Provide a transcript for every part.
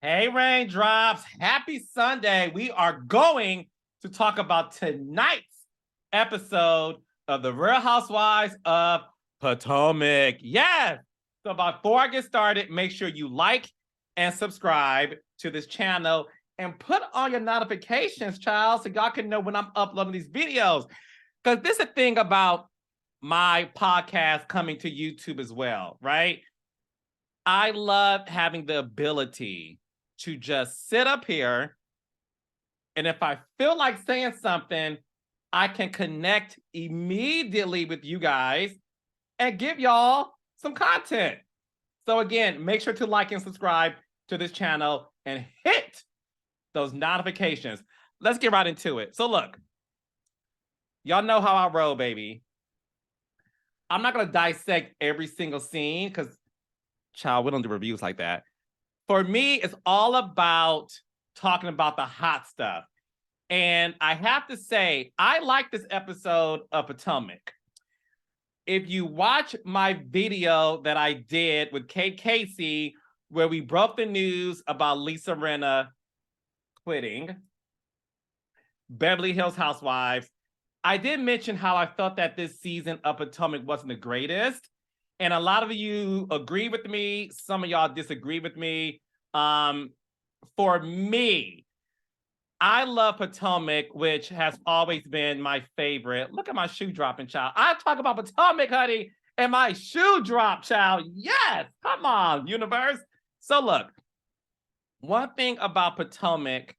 Hey, Raindrops. Happy Sunday. We are going to talk about tonight's episode of the Real Housewives of Potomac. Yes. So, before I get started, make sure you like and subscribe to this channel and put on your notifications, child, so y'all can know when I'm uploading these videos. Because this is a thing about my podcast coming to YouTube as well, right? I love having the ability to just sit up here, and if I feel like saying something, I can connect immediately with you guys and give y'all some content. So again, make sure to like and subscribe to this channel and hit those notifications. Let's get right into it. So look, y'all know how I roll, baby. I'm not going to dissect every single scene because, child, we don't do reviews like that. For me, it's all about talking about the hot stuff. And I have to say, I like this episode of Potomac. If you watch my video that I did with Kate Casey, where we broke the news about Lisa Rinna quitting Beverly Hills Housewives, I did mention how I felt that this season of Potomac wasn't the greatest. And a lot of you agree with me. Some of y'all disagree with me. For me, I love Potomac, which has always been my favorite. Look at my shoe dropping, child. I talk about Potomac, honey, and my shoe drop, child. Yes, come on, universe. So look, one thing about Potomac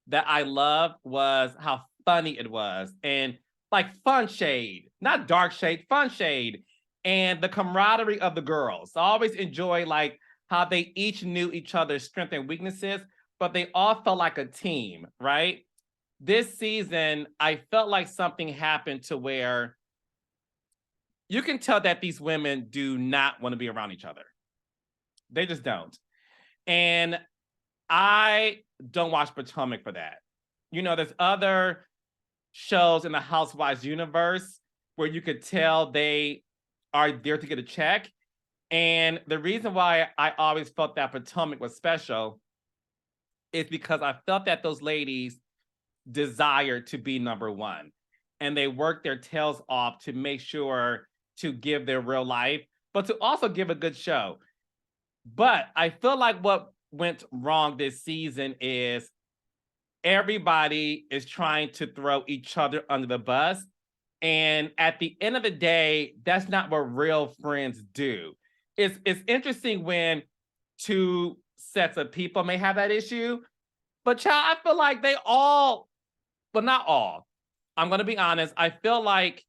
that I loved was how funny it was. And like fun shade, not dark shade, fun shade. And the camaraderie of the girls. I always enjoy like how they each knew each other's strengths and weaknesses, but they all felt like a team, right? This season, I felt like something happened to where you can tell that these women do not want to be around each other. They just don't. And I don't watch Potomac for that. You know, there's other shows in the Housewives universe where you could tell they are there to get a check. And the reason why I always felt that Potomac was special is because I felt that those ladies desired to be number one. And they worked their tails off to make sure to give their real life, but to also give a good show. But I feel like what went wrong this season is everybody is trying to throw each other under the bus. And at the end of the day, that's not what real friends do. It's interesting when two sets of people may have that issue, but child, I feel like they all, but not all. I'm gonna be honest. I feel like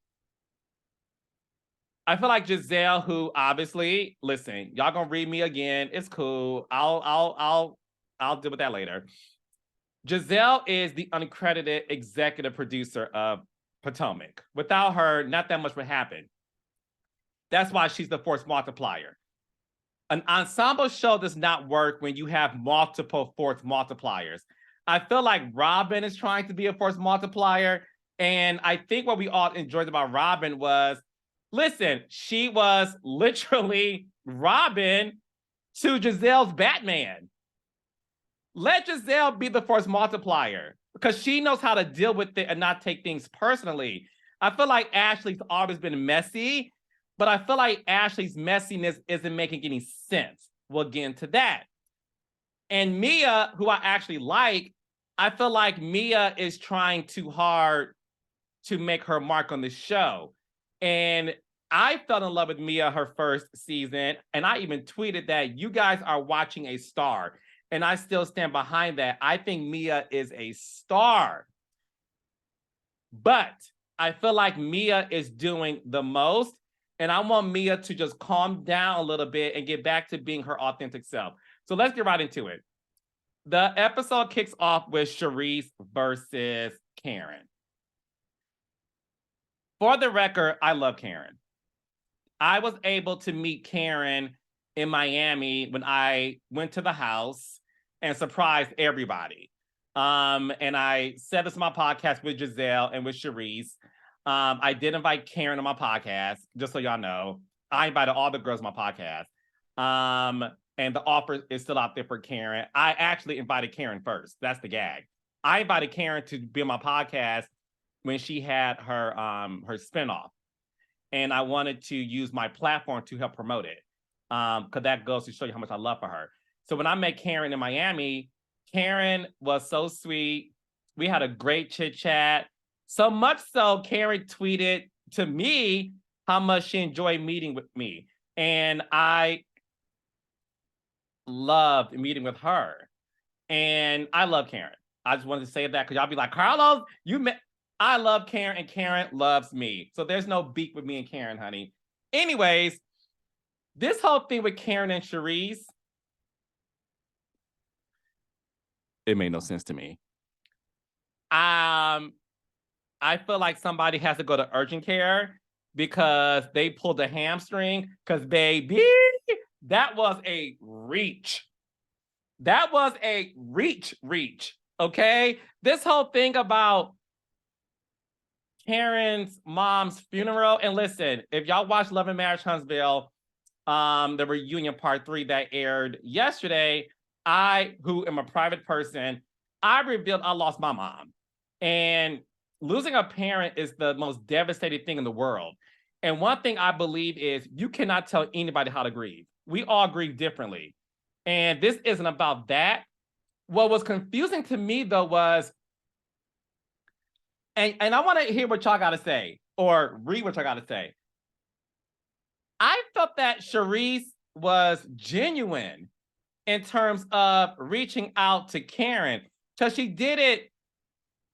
Giselle, who obviously, listen, y'all gonna read me again. It's cool. I'll deal with that later. Giselle is the uncredited executive producer of Potomac. Without her, not that much would happen. That's why she's the force multiplier. An ensemble show does not work when you have multiple force multipliers. I feel like Robin is trying to be a force multiplier. And I think what we all enjoyed about Robin was, listen, she was literally Robin to Giselle's Batman. Let Giselle be the force multiplier because she knows how to deal with it and not take things personally. I feel like Ashley's always been messy, but I feel like Ashley's messiness isn't making any sense. We'll get into that. And Mia, who I actually like, I feel like Mia is trying too hard to make her mark on the show. And I fell in love with Mia her first season, and I even tweeted that you guys are watching a star. And I still stand behind that. I think Mia is a star. But I feel like Mia is doing the most. And I want Mia to just calm down a little bit and get back to being her authentic self. So let's get right into it. The episode kicks off with Charisse versus Karen. For the record, I love Karen. I was able to meet Karen in Miami when I went to the house and surprised everybody. And I said this in my podcast with Giselle and with Charisse. I did invite Karen on my podcast, just so y'all know. I invited all the girls on my podcast. and the offer is still out there for Karen. I actually invited Karen first. That's the gag. I invited Karen to be on my podcast when she had her spinoff, and I wanted to use my platform to help promote it, because that goes to show you how much I love for her. So when I met Karen in Miami, Karen was so sweet. We had a great chit chat. So much so, Karen tweeted to me how much she enjoyed meeting with me, and I loved meeting with her. And I love Karen. I just wanted to say that because y'all be like, Carlos, you met. I love Karen and Karen loves me. So there's no beef with me and Karen, honey. Anyways, this whole thing with Karen and Charisse, it made no sense to me. I feel like somebody has to go to urgent care because they pulled a hamstring. Because, baby, that was a reach. That was a reach, okay? This whole thing about Karen's mom's funeral, and listen, if y'all watch Love and Marriage Huntsville, the reunion part 3 that aired yesterday, I, who am a private person, I revealed I lost my mom. And losing a parent is the most devastating thing in the world. And one thing I believe is you cannot tell anybody how to grieve. We all grieve differently. And this isn't about that. What was confusing to me, though, was, and I want to hear what y'all got to say, or read what y'all got to say. I felt that Charisse was genuine in terms of reaching out to Karen, because she did it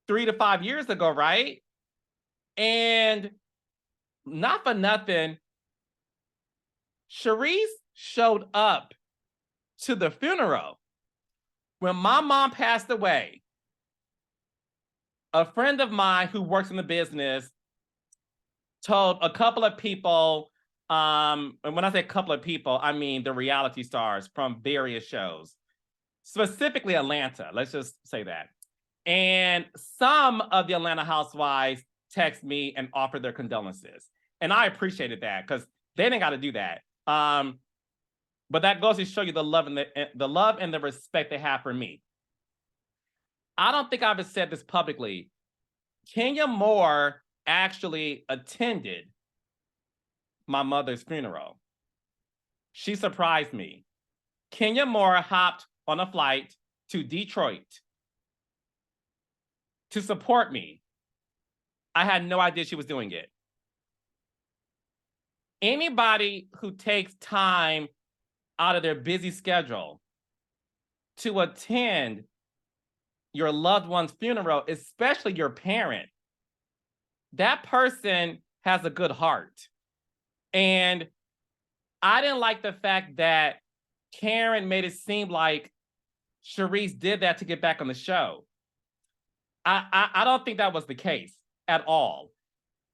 3 to 5 years ago, right? And not for nothing, Charisse showed up to the funeral. When my mom passed away, a friend of mine who works in the business told a couple of people, and when I say a couple of people, I mean the reality stars from various shows, specifically Atlanta, let's just say that. And some of the Atlanta housewives text me and offered their condolences. And I appreciated that because they didn't got to do that. But that goes to show you the love and the respect they have for me. I don't think I've ever said this publicly. Kenya Moore actually attended my mother's funeral. She surprised me. Kenya Moore hopped on a flight to Detroit to support me. I had no idea she was doing it. Anybody who takes time out of their busy schedule to attend your loved one's funeral, especially your parent, that person has a good heart. And I didn't like the fact that Karen made it seem like Charisse did that to get back on the show. I don't think that was the case at all.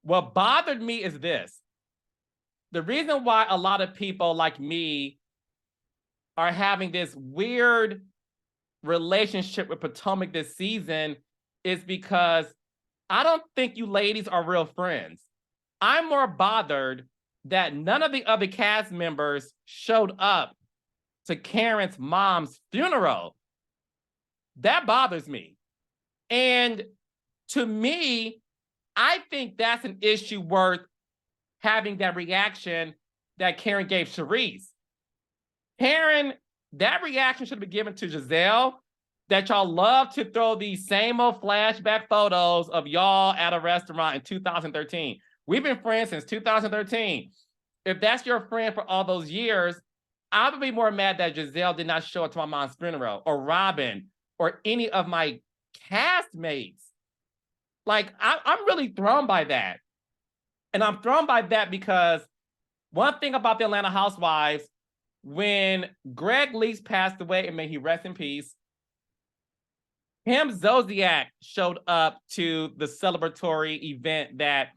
What bothered me is this. The reason why a lot of people like me are having this weird relationship with Potomac this season is because I don't think you ladies are real friends. I'm more bothered that none of the other cast members showed up to Karen's mom's funeral. That bothers me. And to me, I think that's an issue worth having that reaction that Karen gave Charisse. Karen, that reaction should have been given to Giselle, that y'all love to throw these same old flashback photos of y'all at a restaurant in 2013. We've been friends since 2013. If that's your friend for all those years, I would be more mad that Giselle did not show up to my mom's funeral, or Robin, or any of my castmates. Like, I'm really thrown by that. And I'm thrown by that because one thing about the Atlanta Housewives, when Greg Leach passed away, and may he rest in peace, Kim Zolciak showed up to the celebratory event that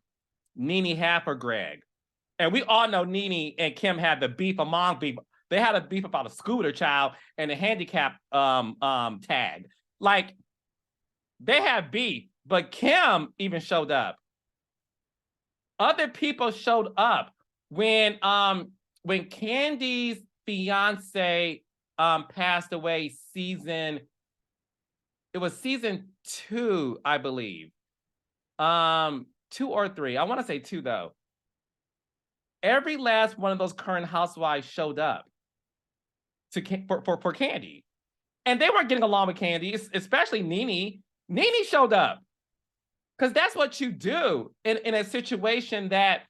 Nene had for Greg. And we all know Nene and Kim had the beef among beef. They had a beef about a scooter, child, and a handicap tag. Like, they had beef, but Kim even showed up. Other people showed up when Candy's fiance passed away it was season 2, I believe. 2 or 3. I want to say 2 though. Every last one of those current housewives showed up for Candy. And they weren't getting along with Candy, especially Nene. Nene showed up. Because that's what you do in a situation that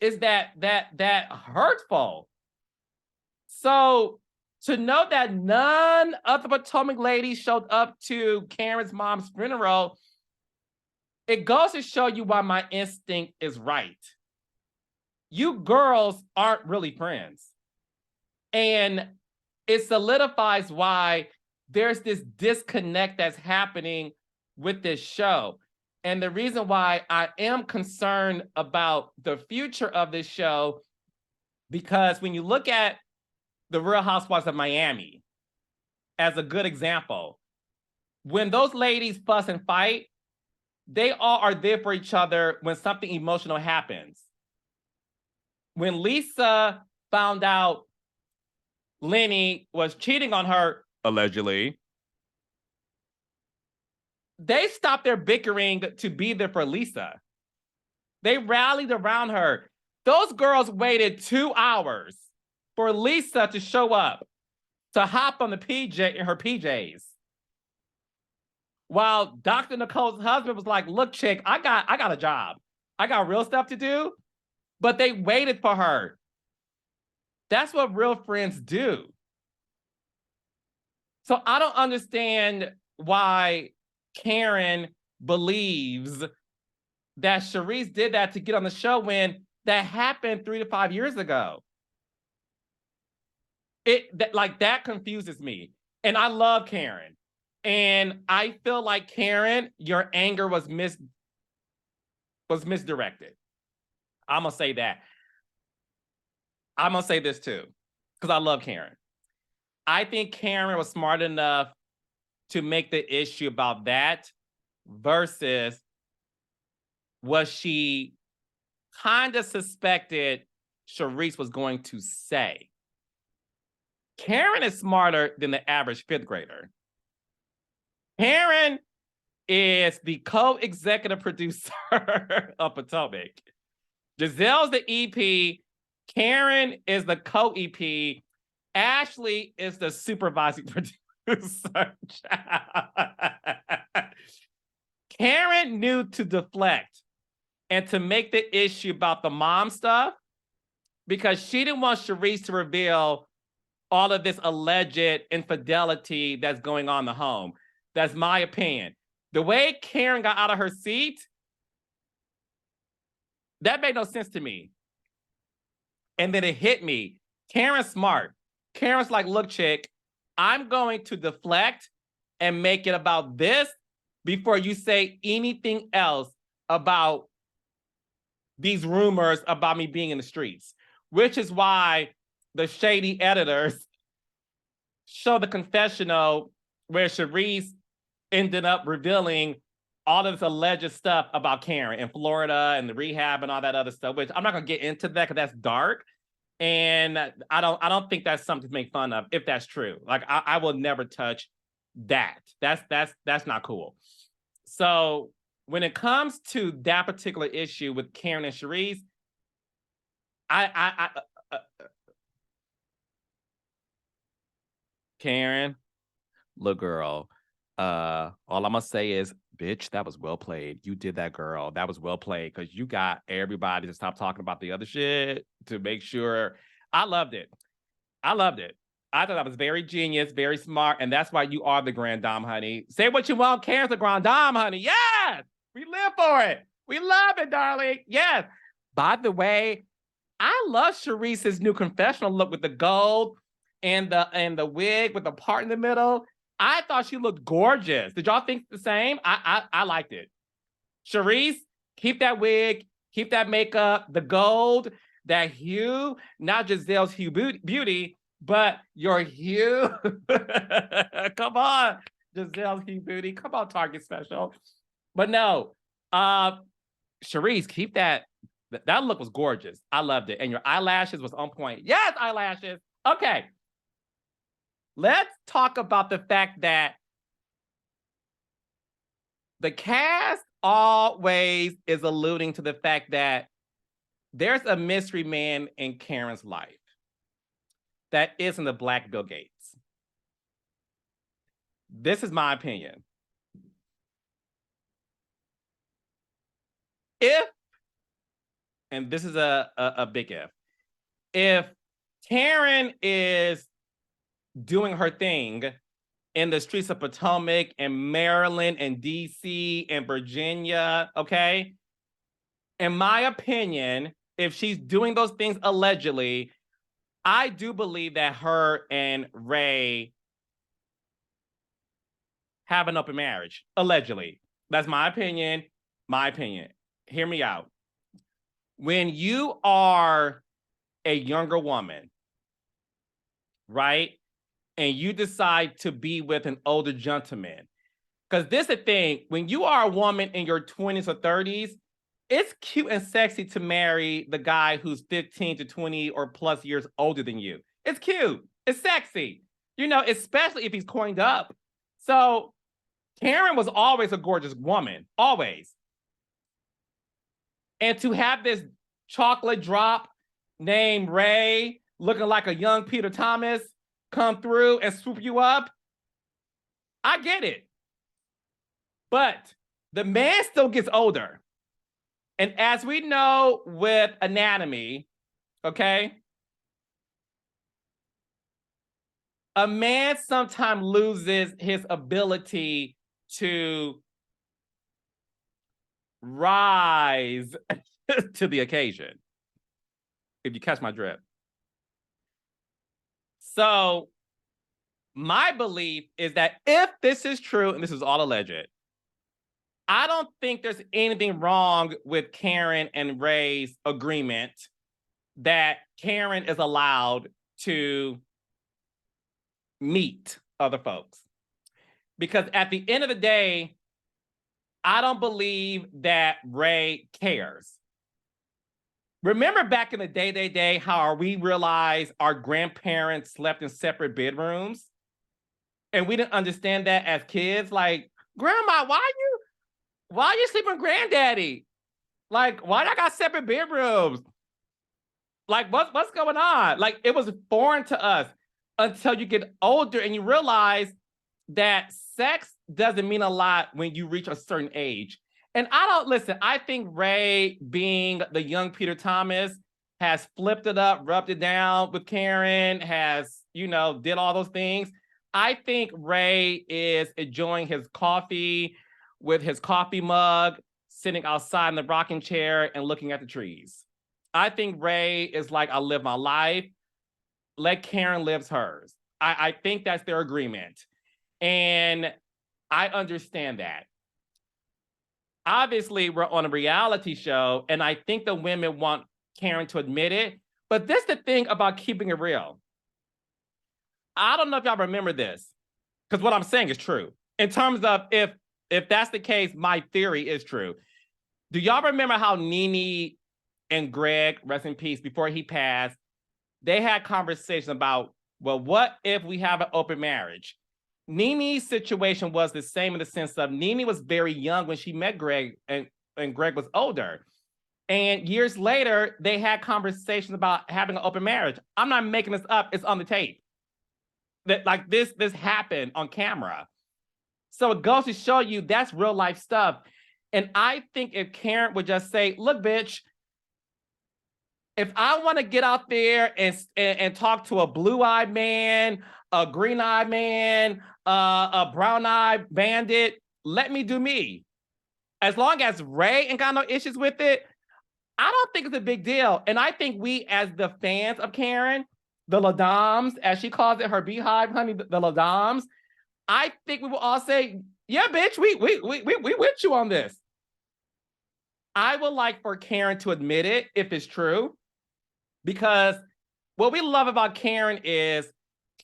is that hurtful. So to know that none of the Potomac ladies showed up to Karen's mom's funeral, it goes to show you why my instinct is right. You girls aren't really friends. And it solidifies why there's this disconnect that's happening with this show. And the reason why I am concerned about the future of this show, because when you look at the Real Housewives of Miami as a good example, when those ladies fuss and fight, they all are there for each other when something emotional happens. When Lisa found out Lenny was cheating on her, allegedly, they stopped their bickering to be there for Lisa. They rallied around her. Those girls waited 2 hours for Lisa to show up, to hop on the PJ in her PJs. While Dr. Nicole's husband was like, look, chick, I got a job. I got real stuff to do. But they waited for her. That's what real friends do. So I don't understand why Karen believes that Charisse did that to get on the show when that happened 3 to 5 years ago. That confuses me. And I love Karen. And I feel like, Karen, your anger was misdirected. I'm going to say that. I'm going to say this too, because I love Karen. I think Karen was smart enough to make the issue about that versus what she kind of suspected Charisse was going to say. Karen is smarter than the average 5th grader. Karen is the co-executive producer of Potomac. Giselle's the EP. Karen is the co-EP. Ashley is the supervising producer. Karen knew to deflect and to make the issue about the mom stuff because she didn't want Charisse to reveal all of this alleged infidelity that's going on in the home. That's my opinion. The way Karen got out of her seat, that made no sense to me. And then it hit me. Karen's smart. Karen's like, look, chick, I'm going to deflect and make it about this before you say anything else about these rumors about me being in the streets, which is why the shady editors show the confessional where Charisse ended up revealing all of this alleged stuff about Karen in Florida and the rehab and all that other stuff, which I'm not gonna get into that because that's dark. And I don't think that's something to make fun of if that's true. Like I will never touch that. That's not cool. So when it comes to that particular issue with Karen and Charisse, Karen, look, girl, all I'm gonna say is, bitch, that was well played. You did that, girl. That was well played because you got everybody to stop talking about the other shit to make sure. I loved it. I thought that was very genius, very smart, and that's why you are the grand dame, honey. Say what you want, Karen's the grand dame, honey. Yes, we live for it. We love it, darling. Yes. By the way, I love Charisse's new confessional look with the gold and the wig with the part in the middle. I thought she looked gorgeous. Did y'all think the same? I liked it. Charisse, keep that wig, keep that makeup, the gold, that hue, not Giselle's hue beauty, but your hue. Come on, Giselle's hue beauty. Come on, Target special. But no, Charisse, keep that. That look was gorgeous. I loved it. And your eyelashes was on point. Yes, eyelashes. Okay. Let's talk about the fact that the cast always is alluding to the fact that there's a mystery man in Karen's life that isn't the Black Bill Gates. This is my opinion. If, and this is a big if Karen is doing her thing in the streets of Potomac and Maryland and DC and Virginia, okay? In my opinion, if she's doing those things allegedly, I do believe that her and Ray have an open marriage, allegedly. That's my opinion. My opinion. Hear me out. When you are a younger woman, right? And you decide to be with an older gentleman. Because this is the thing, when you are a woman in your 20s or 30s, it's cute and sexy to marry the guy who's 15 to 20 or plus years older than you. It's cute. It's sexy. You know, especially if he's coined up. So Karen was always a gorgeous woman, always. And to have this chocolate drop named Ray, looking like a young Peter Thomas, come through and swoop you up, I get it. But the man still gets older. And as we know with anatomy, okay, a man sometimes loses his ability to rise to the occasion, if you catch my drift. So my belief is that if this is true, and this is all alleged, I don't think there's anything wrong with Karen and Ray's agreement that Karen is allowed to meet other folks. Because at the end of the day, I don't believe that Ray cares. Remember back in the day, how we realized our grandparents slept in separate bedrooms? And we didn't understand that as kids. Like, Grandma, why you sleeping with Granddaddy? Like, why I got separate bedrooms? Like, what's going on? Like, it was foreign to us until you get older and you realize that sex doesn't mean a lot when you reach a certain age. And I think Ray, being the young Peter Thomas, has flipped it up, rubbed it down with Karen, has, did all those things. I think Ray is enjoying his coffee with his coffee mug, sitting outside in the rocking chair and looking at the trees. I think Ray is like, I live my life. Let Karen live hers. I think that's their agreement. And I understand that. Obviously, we're on a reality show, and I think the women want Karen to admit it. But this is the thing about keeping it real. I don't know if y'all remember this, because what I'm saying is true. In terms of if that's the case, my theory is true. Do y'all remember how Nene and Greg, rest in peace, before he passed, they had conversations about, well, what if we have an open marriage? Nene's situation was the same in the sense of Nene was very young when she met Greg, and Greg was older. And years later, they had conversations about having an open marriage. I'm not making this up. It's on the tape. That like this happened on camera. So it goes to show you that's real life stuff. And I think if Karen would just say, look, bitch, if I want to get out there and talk to a blue-eyed man, a green-eyed man, a brown-eyed bandit, let me do me. As long as Ray ain't got no issues with it, I don't think it's a big deal. And I think we, as the fans of Karen, the Ladams, as she calls it, her beehive, honey, the Ladams, I think we will all say, yeah, bitch, we with you on this. I would like for Karen to admit it if it's true, because what we love about Karen is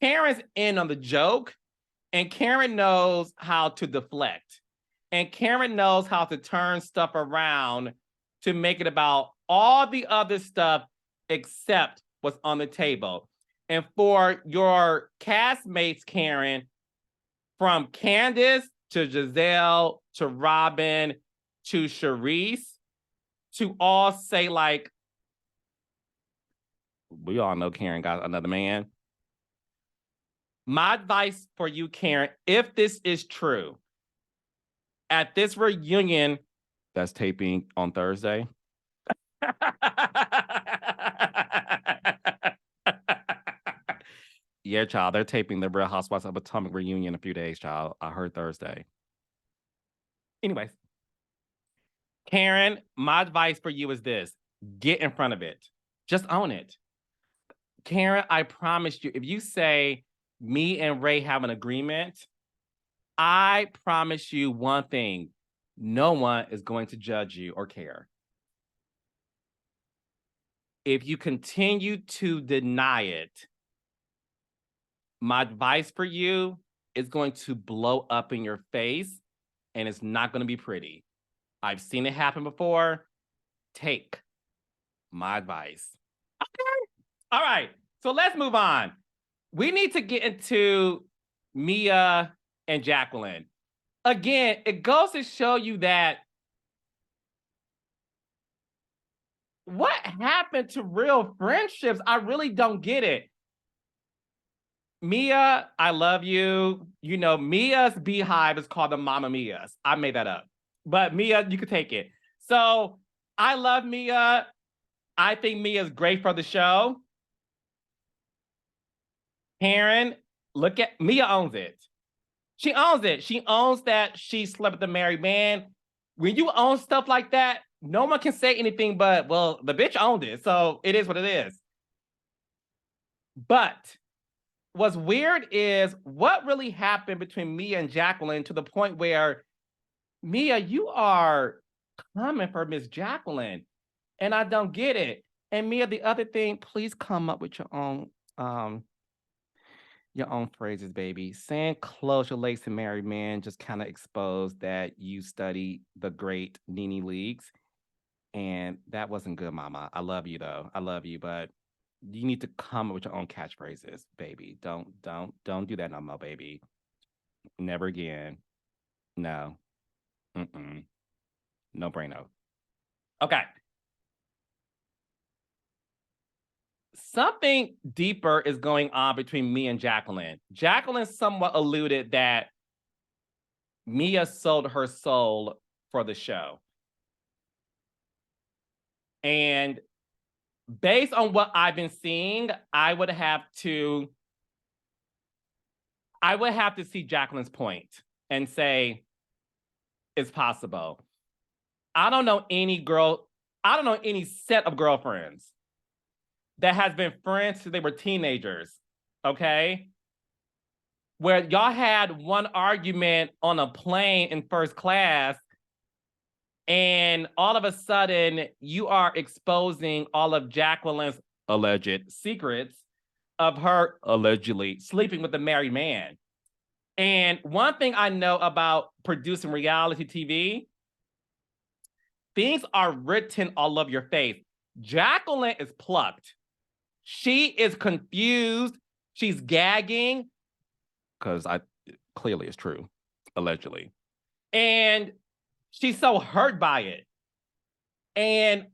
Karen's in on the joke, and Karen knows how to deflect, and Karen knows how to turn stuff around to make it about all the other stuff except what's on the table. And for your castmates, Karen, from Candace to Giselle to Robin to Charisse, to all say like, we all know Karen got another man. My advice for you, Karen, if this is true, at this reunion that's taping on Thursday, yeah, child, they're taping the Real Housewives of Potomac reunion in a few days, child. I heard Thursday. Anyways, Karen, my advice for you is this: get in front of it. Just own it. Karen, I promise you, if you say me and Ray have an agreement, I promise you one thing: no one is going to judge you or care. If you continue to deny it, my advice for you is going to blow up in your face, and it's not going to be pretty. I've seen it happen before. Take my advice. Okay. All right. So let's move on. We need to get into Mia and Jacqueline. Again, it goes to show you that what happened to real friendships? I really don't get it. Mia, I love you. You know, Mia's beehive is called the Mama Mia's. I made that up. But Mia, you can take it. So I love Mia. I think Mia's great for the show. Karen, look at Mia owns it. She owns it. She owns that she slept with a married man. When you own stuff like that, no one can say anything but, well, the bitch owned it. So it is what it is. But what's weird is what really happened between Mia and Jacqueline to the point where, Mia, you are coming for Miss Jacqueline, and I don't get it. And Mia, the other thing, please come up with your own phrases, baby. Saying close your legs to married men just kind of exposed that you study the great Nene Leagues, and that wasn't good, Mama. I love you though. I love you, but you need to come up with your own catchphrases, baby. Don't do that no more, baby. Never again. No. No brainer. Okay. Something deeper is going on between me and Jacqueline. Jacqueline somewhat alluded that Mia sold her soul for the show. And based on what I've been seeing, I would have to see Jacqueline's point and say it's possible. I don't know any set of girlfriends that has been friends since they were teenagers, okay? Where y'all had one argument on a plane in first class, and all of a sudden you are exposing all of Jacqueline's alleged secrets of her allegedly sleeping with a married man. And one thing I know about producing reality TV, things are written all over your face. Jacqueline is plucked. She is confused. She's gagging. Because clearly it's true, allegedly. And she's so hurt by it. And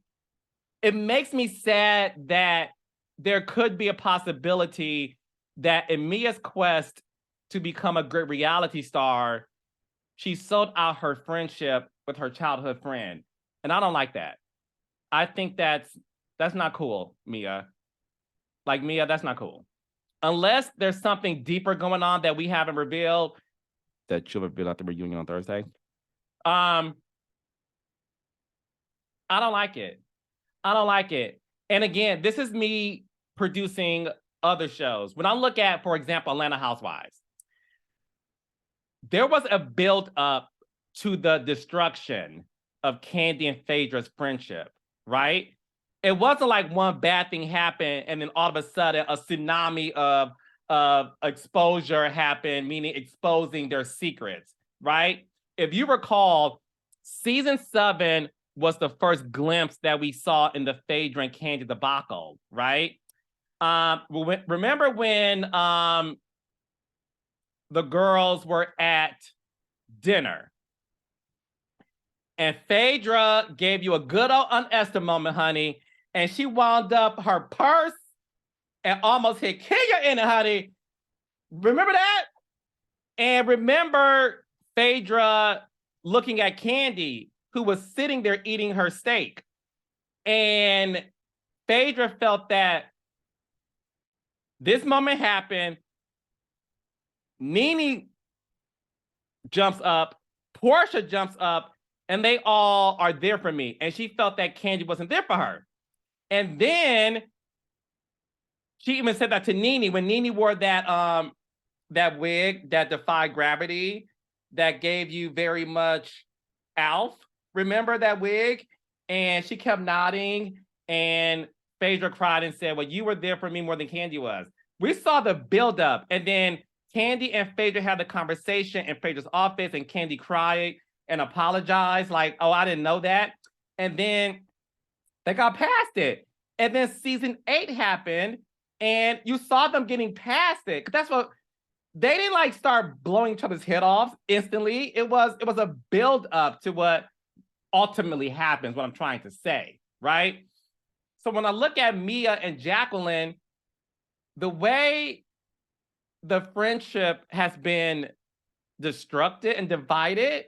it makes me sad that there could be a possibility that in Mia's quest to become a great reality star, she sold out her friendship with her childhood friend. And I don't like that. I think that's not cool, Mia. Like, Mia, that's not cool. Unless there's something deeper going on that we haven't revealed, that you'll reveal at the reunion on Thursday. I don't like it. I don't like it. And again, this is me producing other shows. When I look at, for example, Atlanta Housewives, there was a build up to the destruction of Kandi and Phaedra's friendship, right? It wasn't like one bad thing happened and then all of a sudden a tsunami of exposure happened, meaning exposing their secrets, right? If you recall, season 7 was the first glimpse that we saw in the Phaedra and Kandi debacle, right? Remember when the girls were at dinner and Phaedra gave you a good old Esther moment, honey, and she wound up her purse and almost hit Kenya in it, honey. Remember that? And remember Phaedra looking at Candy, who was sitting there eating her steak. And Phaedra felt that this moment happened. Nene jumps up, Portia jumps up, and they all are there for me. And she felt that Candy wasn't there for her. And then she even said that to Nene when Nene wore that wig that defied gravity, that gave you very much Alf. Remember that wig? And she kept nodding, and Phaedra cried and said, well, you were there for me more than Candy was. We saw the buildup, and then Candy and Phaedra had the conversation in Phaedra's office, and Candy cried and apologized, like, oh, I didn't know that. And then they got past it. And then season 8 happened, and you saw them getting past it. Because that's what they didn't like start blowing each other's head off instantly. It was a build up to what ultimately happens, what I'm trying to say, right? So when I look at Mia and Jacqueline, the way the friendship has been destructed and divided,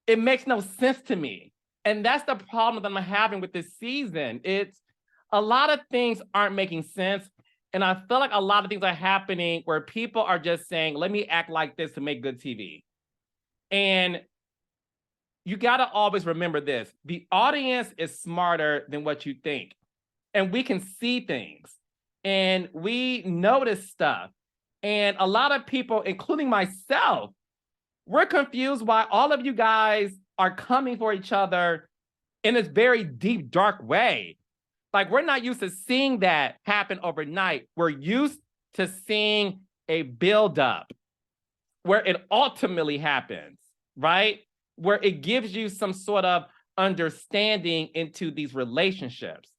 it makes no sense to me. And that's the problem that I'm having with this season. It's a lot of things aren't making sense. And I feel like a lot of things are happening where people are just saying, let me act like this to make good TV. And you got to always remember this. The audience is smarter than what you think. And we can see things. And we notice stuff. And a lot of people, including myself, we're confused why all of you guys are coming for each other in this very deep, dark way. Like, we're not used to seeing that happen overnight. We're used to seeing a buildup where it ultimately happens, right? Where it gives you some sort of understanding into these relationships.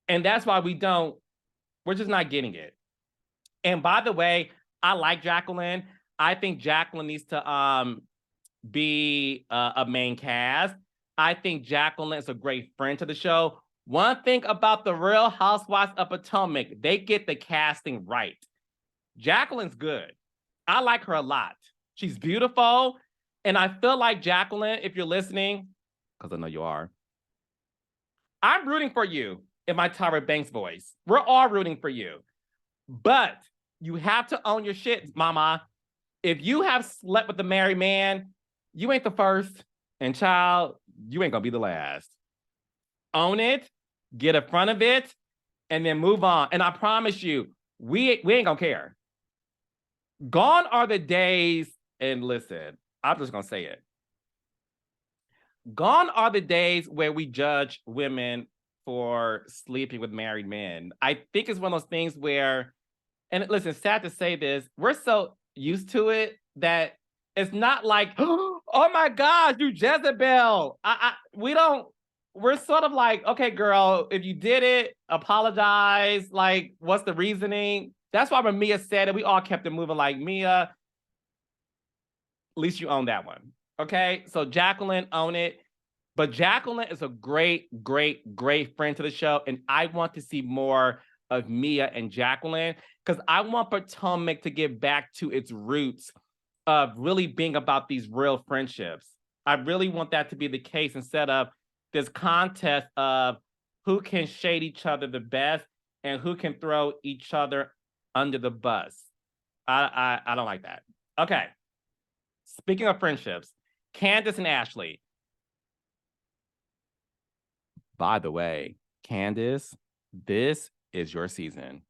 And that's why we're just not getting it. And by the way, I like Jacqueline. I think Jacqueline needs to be a main cast. I think Jacqueline is a great friend to the show. One thing about the Real Housewives of Potomac, they get the casting right. Jacqueline's good. I like her a lot. She's beautiful. And I feel like Jacqueline, if you're listening, because I know you are, I'm rooting for you in my Tyra Banks voice. We're all rooting for you. But you have to own your shit, mama. If you have slept with a married man, you ain't the first. And child, you ain't gonna be the last. Own it, get in front of it, and then move on. And I promise you, we ain't gonna care. Gone are the days, and listen, I'm just gonna say it. Gone are the days where we judge women for sleeping with married men. I think it's one of those things where, and listen, sad to say this, we're so used to it that it's not like, oh my gosh, you Jezebel. We're sort of like, okay, girl, if you did it, apologize. Like, what's the reasoning? That's why when Mia said it, we all kept it moving like, Mia, at least you own that one. Okay, so Jacqueline, own it. But Jacqueline is a great, great, great friend to the show. And I want to see more of Mia and Jacqueline because I want Potomac to get back to its roots of really being about these real friendships. I really want that to be the case instead of this contest of who can shade each other the best and who can throw each other under the bus. I don't like that. Okay. Speaking of friendships, Candace and Ashley. By the way, Candace, this is your season.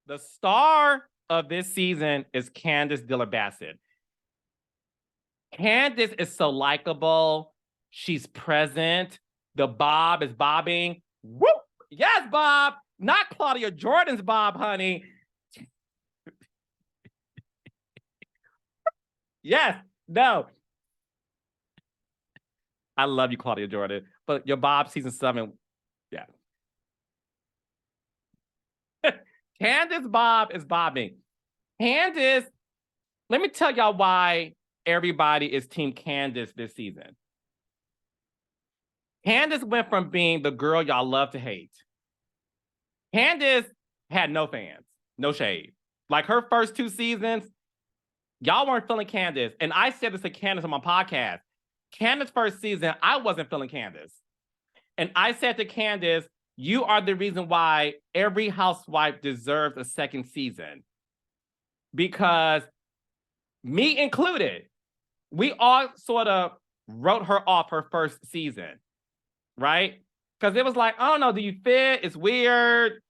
The star of this season is Candace Diller Bassett. Candace is so likable. She's present. The bob is bobbing. Woo! Yes, Bob. Not Claudia Jordan's Bob, honey. Yes. No. I love you, Claudia Jordan. But your Bob season 7, yeah. Candace Bob is bobbing. Candace, let me tell y'all why everybody is Team Candace this season. Candace went from being the girl y'all love to hate. Candace had no fans, no shade. Like her first 2 seasons, y'all weren't feeling Candace. And I said this to Candace on my podcast. Candace first season, I wasn't feeling Candace. And I said to Candace, you are the reason why every housewife deserves a second season. Because me included, we all sort of wrote her off her first season, right? Because it was like, I don't know, do you fit? It's weird.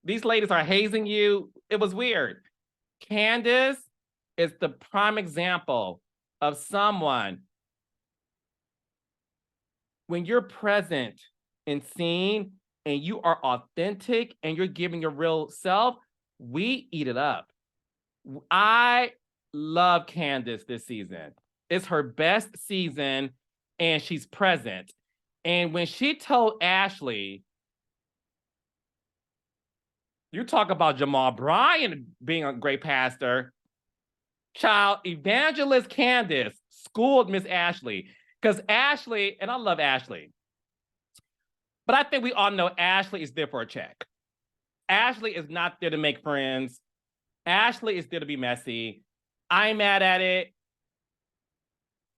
These ladies are hazing you. It was weird. Candace is the prime example of someone when you're present and seen and you are authentic and you're giving your real self, we eat it up. I love Candace this season. It's her best season and she's present. And when she told Ashley, you talk about Jamal Bryant being a great pastor, child, evangelist Candace schooled Miss Ashley. Because Ashley, and I love Ashley, but I think we all know Ashley is there for a check. Ashley is not there to make friends. Ashley is there to be messy. I'm mad at it.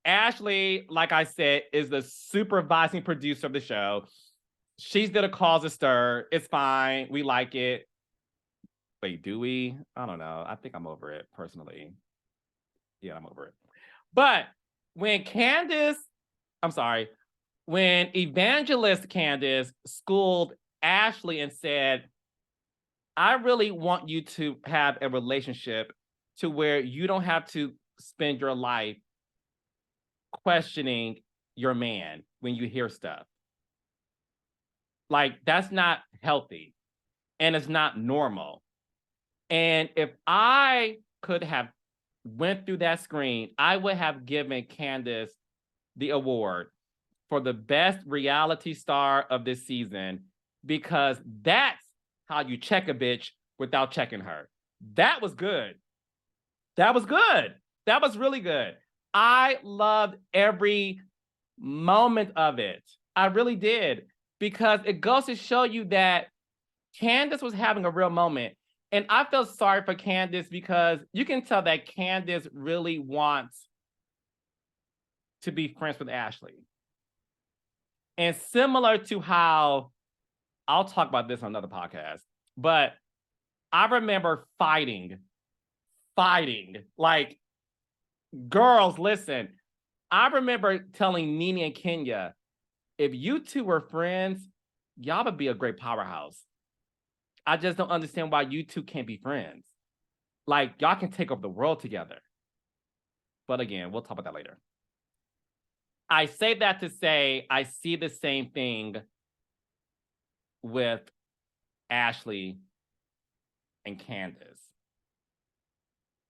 Ashley, like I said, is the supervising producer of the show. She's there to cause a stir. It's fine. We like it. Wait, do we? I don't know. I think I'm over it personally. Yeah, I'm over it. But when when evangelist Candace schooled Ashley and said, I really want you to have a relationship to where you don't have to spend your life questioning your man when you hear stuff. Like, that's not healthy and it's not normal. And if I could have went through that screen, I would have given Candace the award for the best reality star of this season, because that's how you check a bitch without checking her. That was good. That was good. That was really good. I loved every moment of it. I really did, because it goes to show you that Candace was having a real moment. And I feel sorry for Candace because you can tell that Candace really wants to be friends with Ashley. And similar to how, I'll talk about this on another podcast, but I remember fighting. Like, girls, listen. I remember telling Nene and Kenya, if you two were friends, y'all would be a great powerhouse. I just don't understand why you two can't be friends. Like, y'all can take over the world together. But again, we'll talk about that later. I say that to say I see the same thing with Ashley and Candace.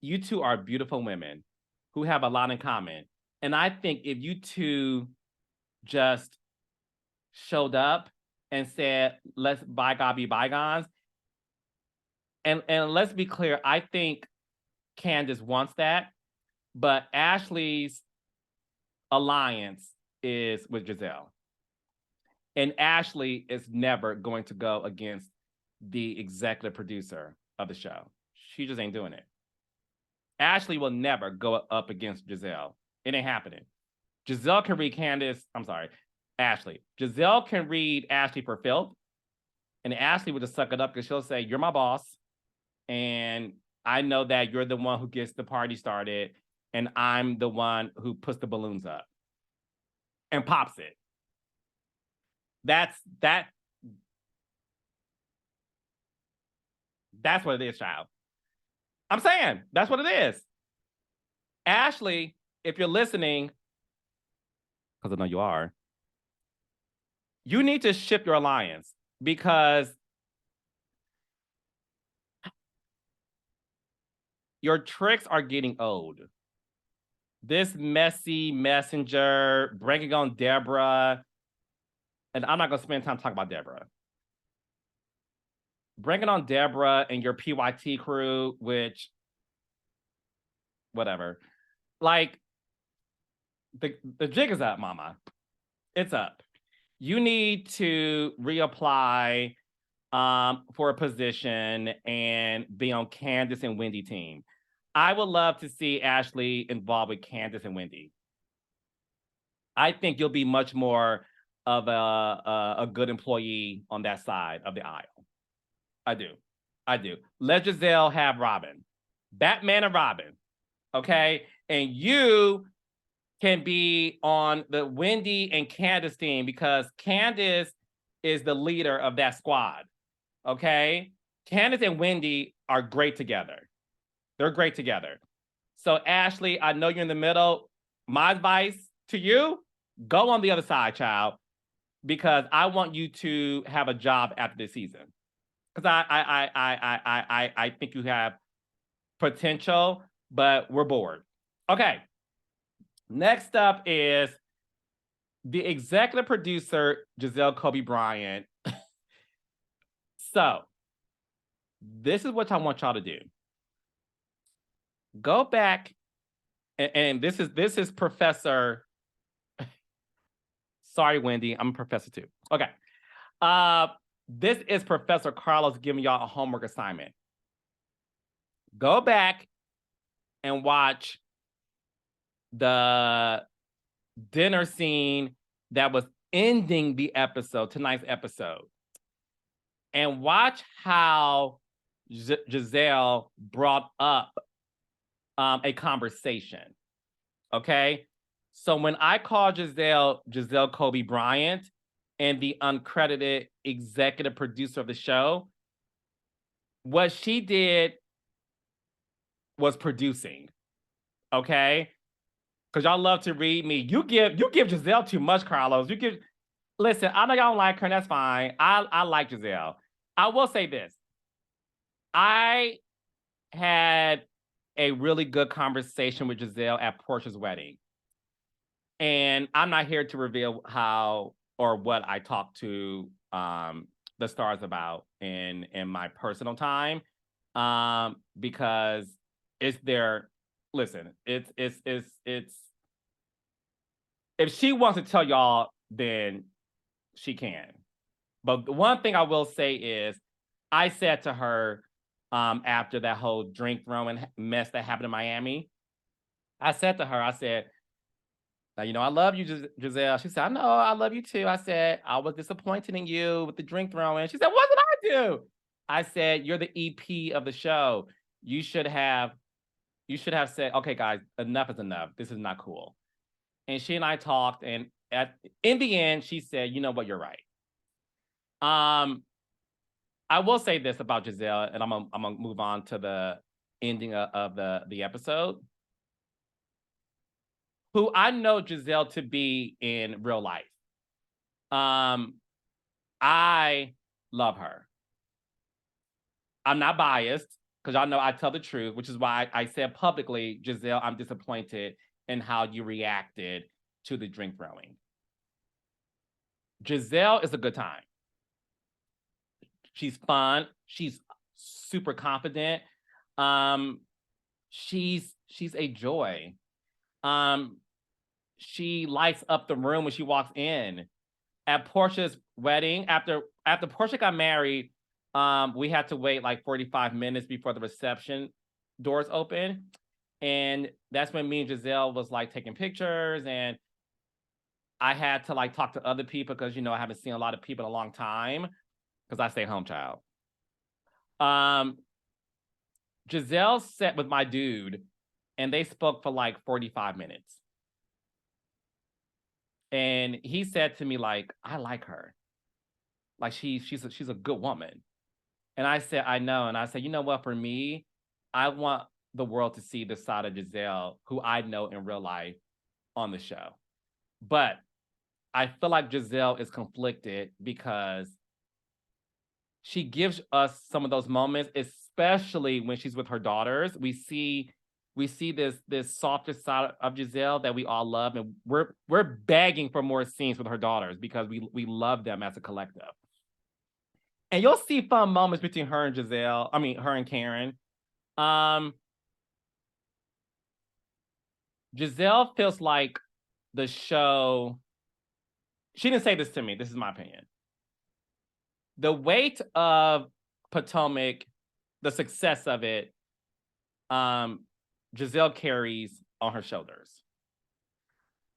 You two are beautiful women who have a lot in common. And I think if you two just showed up and said, let's bygone be bygones, and let's be clear, I think Candace wants that, but Ashley's alliance is with Giselle. And Ashley is never going to go against the executive producer of the show. She just ain't doing it. Ashley will never go up against Giselle. It ain't happening. Giselle can read Ashley. Giselle can read Ashley for filth, and Ashley would just suck it up because she'll say, you're my boss, and I know that you're the one who gets the party started, and I'm the one who puts the balloons up and pops it. That's what it is, child. I'm saying, that's what it is. Ashley, if you're listening, because I know you are, you need to shift your alliance, because your tricks are getting old. this messy messenger bringing on Deborah, and I'm not going to spend time talking about Deborah. Bringing on Deborah and your PYT crew, which, whatever. Like, the jig is up, mama. It's up. You need to reapply for a position and be on Candace and Wendy team. I would love to see Ashley involved with Candace and Wendy. I think you'll be much more of a good employee on that side of the aisle. I do. Let Giselle have Robin. Batman and Robin. Okay? And you can be on the Wendy and Candace team because Candace is the leader of that squad. Okay? Candace and Wendy are great together. They're great together. So Ashley, I know you're in the middle. My advice to you, go on the other side, child, because I want you to have a job after this season. Because I think you have potential, but we're bored. Okay. Next up is the executive producer, Giselle Kobe Bryant. So, this is what I want y'all to do. Go back, and this is Professor. Sorry, Wendy, I'm a professor too. Okay. This is Professor Carlos giving y'all a homework assignment. Go back and watch the dinner scene that was ending the episode, tonight's episode. And watch how Giselle brought up a conversation. Okay? So when I call Giselle Kobe Bryant and the uncredited executive producer of the show, what she did was producing. Okay? Because y'all love to read me. You give Giselle too much, Carlos. Listen, I know y'all don't like her, and that's fine. I like Giselle. I will say this. I had a really good conversation with Giselle at Portia's wedding. And I'm not here to reveal how or what I talked to the stars about in my personal time, because it's their. Listen, it's if she wants to tell y'all, then she can. But the one thing I will say is, I said to her after that whole drink throwing mess that happened in Miami, I said to her, I said, now, you know, I love you, Giselle. She said, I know, I love you too. I said, I was disappointed in you with the drink throwing. She said, what did I do? I said, you're the EP of the show. You should have said, okay, guys, enough is enough. This is not cool. And she and I talked, and in the end, she said, you know what, you're right. I will say this about Giselle, and I'm gonna move on to the ending of the episode. Who I know Giselle to be in real life. I love her. I'm not biased, because y'all know I tell the truth, which is why I said publicly, Giselle, I'm disappointed in how you reacted to the drink throwing. Giselle is a good time. She's fun. She's super confident. She's a joy. She lights up the room when she walks in. At Portia's wedding, after Portia got married, we had to wait like 45 minutes before the reception doors open. And that's when me and Giselle was like taking pictures, and I had to like talk to other people because, you know, I haven't seen a lot of people in a long time because I stay home, child. Giselle sat with my dude, and they spoke for like 45 minutes. And he said to me, like, I like her. Like, she's a good woman. And I said, I know. And I said, you know what? For me, I want the world to see the side of Giselle, who I know in real life, on the show. But I feel like Giselle is conflicted because she gives us some of those moments, especially when she's with her daughters. We see we see this softer side of Giselle that we all love, and we're begging for more scenes with her daughters because we love them as a collective. And you'll see fun moments between her and Giselle. I mean, her and Karen. Giselle feels like the show. She didn't say this to me. This is my opinion. The weight of Potomac, the success of it, Giselle carries on her shoulders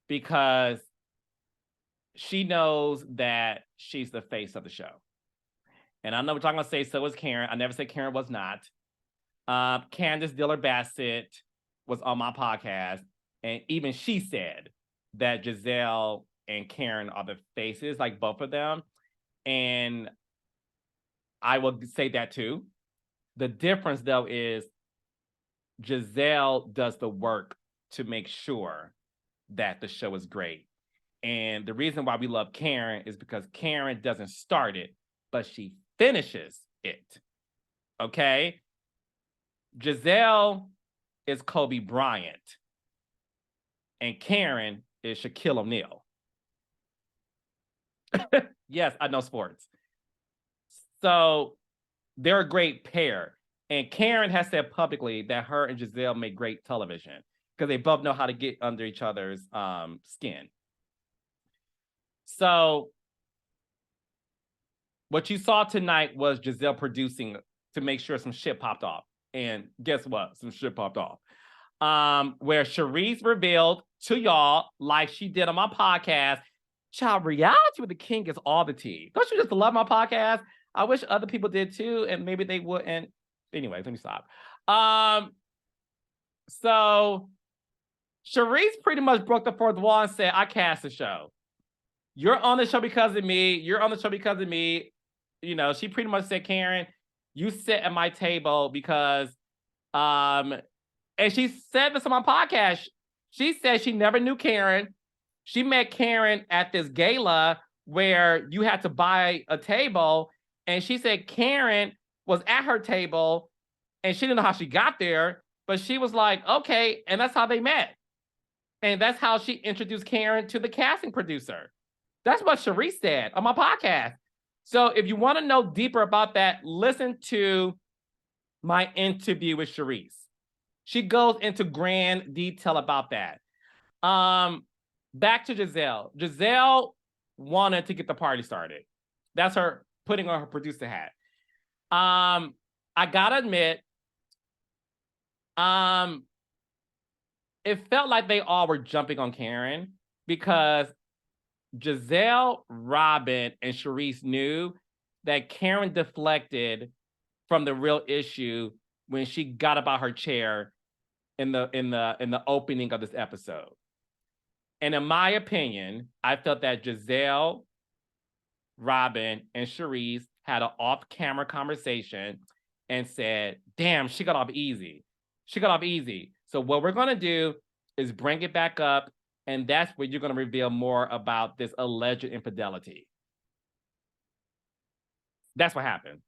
because she knows that she's the face of the show. And I know what I'm going to say, so was Karen. I never said Karen was not. Candace Diller-Bassett was on my podcast, and even she said that Giselle and Karen are the faces, like both of them. And I will say that too. The difference, though, is Giselle does the work to make sure that the show is great. And the reason why we love Karen is because Karen doesn't start it, but she finishes it. Okay? Giselle is Kobe Bryant, and Karen is Shaquille O'Neal. Yes, I know sports. So they're a great pair. And Karen has said publicly that her and Giselle make great television because they both know how to get under each other's skin. So what you saw tonight was Giselle producing to make sure some shit popped off. And guess what? Some shit popped off. Where Charisse revealed to y'all, like she did on my podcast, child, reality with the king is all the tea. Don't you just love my podcast? I wish other people did too, and maybe they wouldn't. Anyways, let me stop. So Charisse pretty much broke the fourth wall and said, I cast the show. You're on the show because of me. You're on the show because of me. You know, she pretty much said, Karen, you sit at my table because, and she said this on my podcast. She said she never knew Karen. She met Karen at this gala where you had to buy a table. And she said Karen was at her table and she didn't know how she got there, but she was like, okay. And that's how they met. And that's how she introduced Karen to the casting producer. That's what Charisse said on my podcast. So if you want to know deeper about that, listen to my interview with Charisse. She goes into grand detail about that. Back to Giselle. Giselle wanted to get the party started. That's her putting on her producer hat. I gotta admit, it felt like they all were jumping on Karen because Giselle, Robin, and Charisse knew that Karen deflected from the real issue when she got about her chair in the opening of this episode. And in my opinion, I felt that Giselle, Robin, and Charisse had an off-camera conversation and said, damn, she got off easy. She got off easy. So what we're going to do is bring it back up, and that's where you're going to reveal more about this alleged infidelity. That's what happened.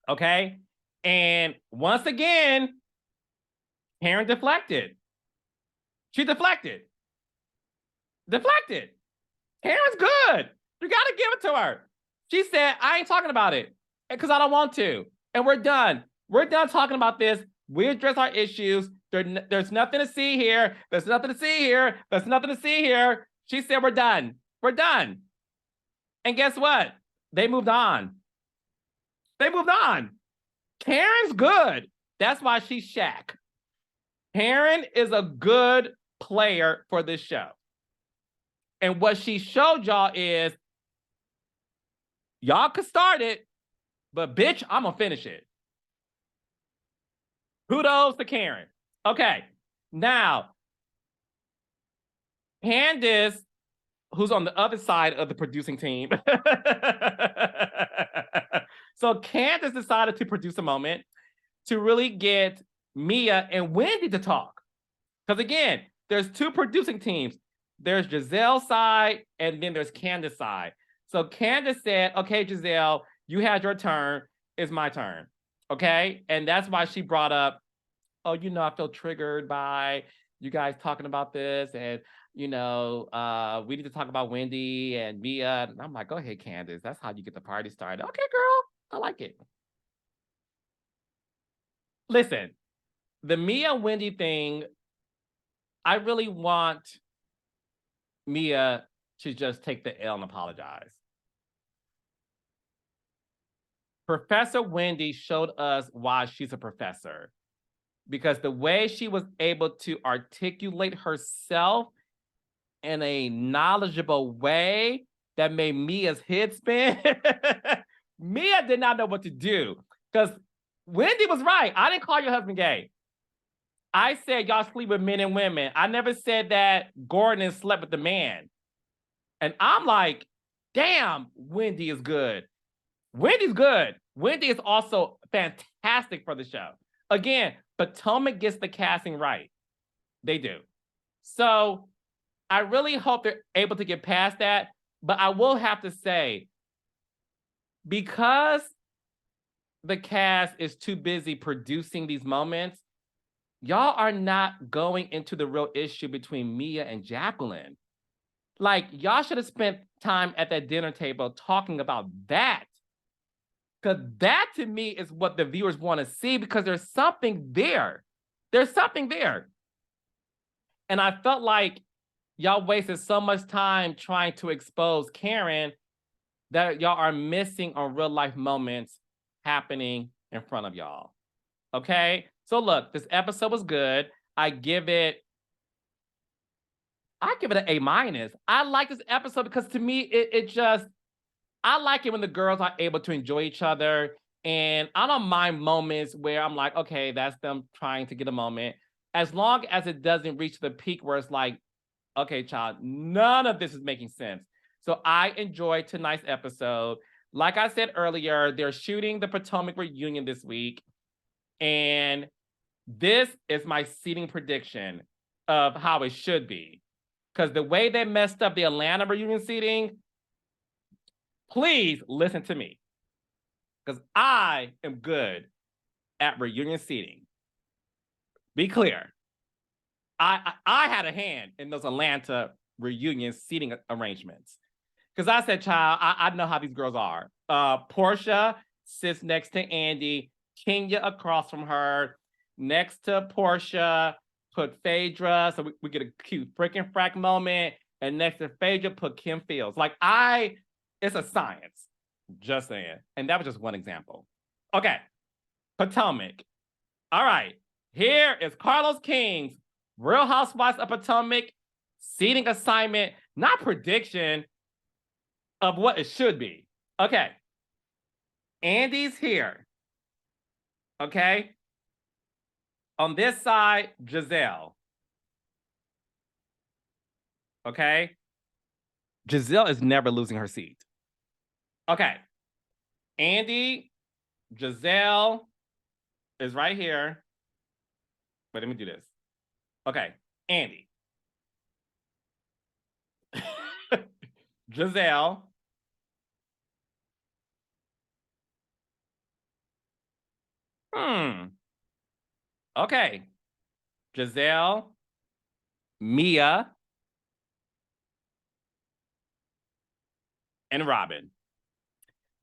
Okay? And once again, Karen deflected. She deflected. Deflected. Karen's good. You got to give it to her. She said, I ain't talking about it because I don't want to. And we're done. We're done talking about this. We address our issues. There's nothing to see here. There's nothing to see here. There's nothing to see here. She said, we're done. We're done. And guess what? They moved on. They moved on. Karen's good. That's why she's Shaq. Karen is a good player for this show. And what she showed y'all is, y'all could start it, but bitch, I'm gonna finish it. Kudos to Karen. Okay, now, Candace, who's on the other side of the producing team. So Candace decided to produce a moment to really get Mia and Wendy to talk. Because again, there's two producing teams. There's Giselle's side, and then there's Candace's side. So Candace said, okay, Giselle, you had your turn. It's my turn. Okay? And that's why she brought up oh, I feel triggered by you guys talking about this, and we need to talk about Wendy and Mia. And I'm like, go ahead, Candace. That's how you get the party started. Okay, girl, I like it. Listen, the Mia Wendy thing, I really want Mia to just take the L and apologize. Professor Wendy showed us why she's a professor, because the way she was able to articulate herself in a knowledgeable way that made Mia's head spin. Mia did not know what to do, because Wendy was right. I didn't call your husband gay. I said y'all sleep with men and women. I never said that Gordon slept with the man. And I'm like, damn, Wendy is good. Wendy's good. Wendy is also fantastic for the show. Again, Potomac gets the casting right. They do. So I really hope they're able to get past that. But I will have to say, because the cast is too busy producing these moments, y'all are not going into the real issue between Mia and Jacqueline. Like, y'all should have spent time at that dinner table talking about that. Because that, to me, is what the viewers want to see, because there's something there. There's something there. And I felt like y'all wasted so much time trying to expose Karen that y'all are missing on real life moments happening in front of y'all. Okay? So look, this episode was good. I give it an A-. I like this episode because, to me, it just, I like it when the girls are able to enjoy each other. And I don't mind moments where I'm like, okay, that's them trying to get a moment. As long as it doesn't reach the peak where it's like, okay, child, none of this is making sense. So I enjoyed tonight's episode. Like I said earlier, they're shooting the Potomac reunion this week. And this is my seating prediction of how it should be. Because the way they messed up the Atlanta reunion seating, please listen to me. Because I am good at reunion seating. Be clear. I had a hand in those Atlanta reunion seating arrangements. Because I said, child, I know how these girls are. Portia sits next to Andy, Kenya across from her. Next to Portia, put Phaedra, so we get a cute freaking frack moment. And next to Phaedra, put Kim Fields. Like, it's a science. Just saying. And that was just one example. Okay, Potomac. All right, here is Carlos King's Real Housewives of Potomac seating assignment, not prediction, of what it should be. Okay, Andy's here. Okay, on this side, Giselle. Okay, Giselle is never losing her seat. Okay, Andy, Giselle is right here. Wait, let me do this. Okay, Andy. Giselle. Okay. Giselle, Mia, and Robin.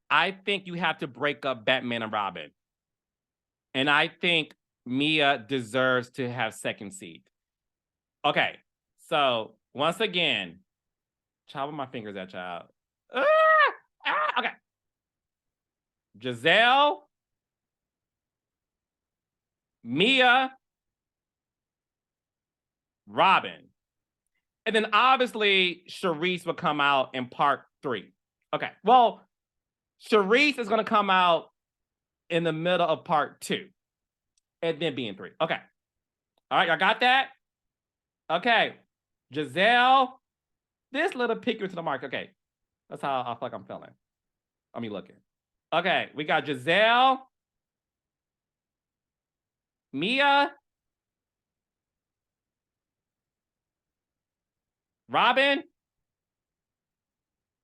I think you have to break up Batman and Robin. And I think Mia deserves to have second seat. Okay. So once again, child, where my fingers at, child? Okay. Giselle, Mia, Robin. And then obviously Charisse will come out in part 3. Okay. Well, Charisse is going to come out in the middle of part 2. And then be in 3. Okay. All right. Y'all got that? Okay. Giselle. This little peek into the mark. Okay. That's how I feel like I'm feeling. I mean, looking. Okay. We got Giselle, Mia, Robin,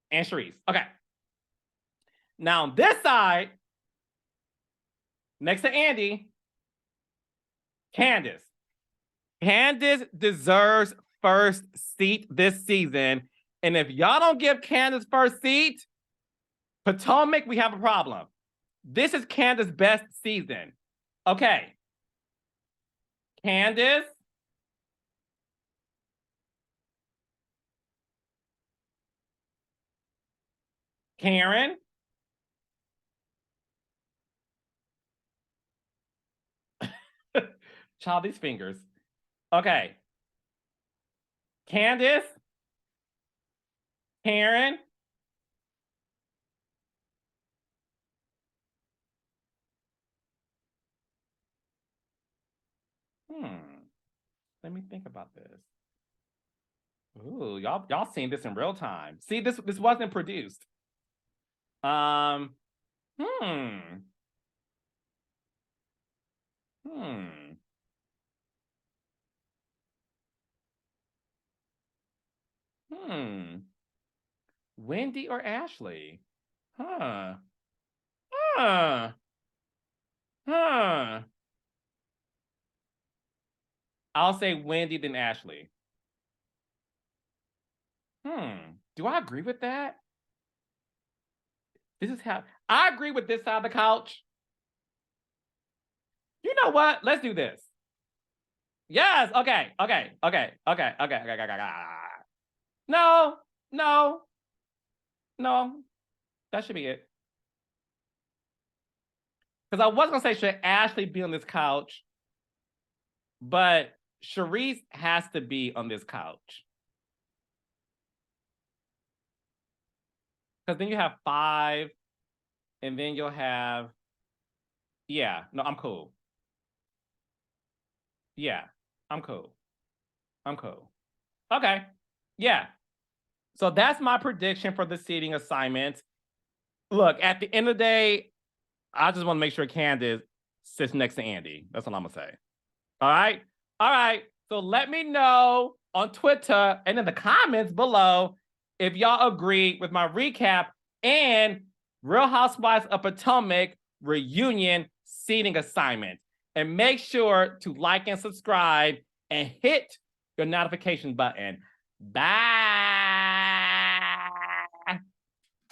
and Charisse. Okay. Now, on this side, next to Andy, Candace. Candace deserves first seat this season. And if y'all don't give Candace first seat, Potomac, we have a problem. This is Candace's best season. Okay. Candace. Karen. Child, these fingers. Okay. Candace. Karen. Let me think about this. Ooh, y'all seen this in real time. See, this wasn't produced. Hmm. Hmm. Hmm. Wendy or Ashley? Huh. Huh. Huh. I'll say Wendy then Ashley. Do I agree with that? This is how I agree with this side of the couch. You know what? Let's do this. Yes. Okay. No, no, no. That should be it. Because I was gonna say, should Ashley be on this couch? But Charisse has to be on this couch. Because then you have 5, and then you'll have. Yeah, no, I'm cool. Yeah, I'm cool. I'm cool. Okay. Yeah. So that's my prediction for the seating assignment. Look, at the end of the day, I just want to make sure Candace sits next to Andy. That's what I'm going to say. All right. All right. So let me know on Twitter and in the comments below if y'all agree with my recap and Real Housewives of Potomac reunion seating assignment. And make sure to like and subscribe and hit your notification button. Bye.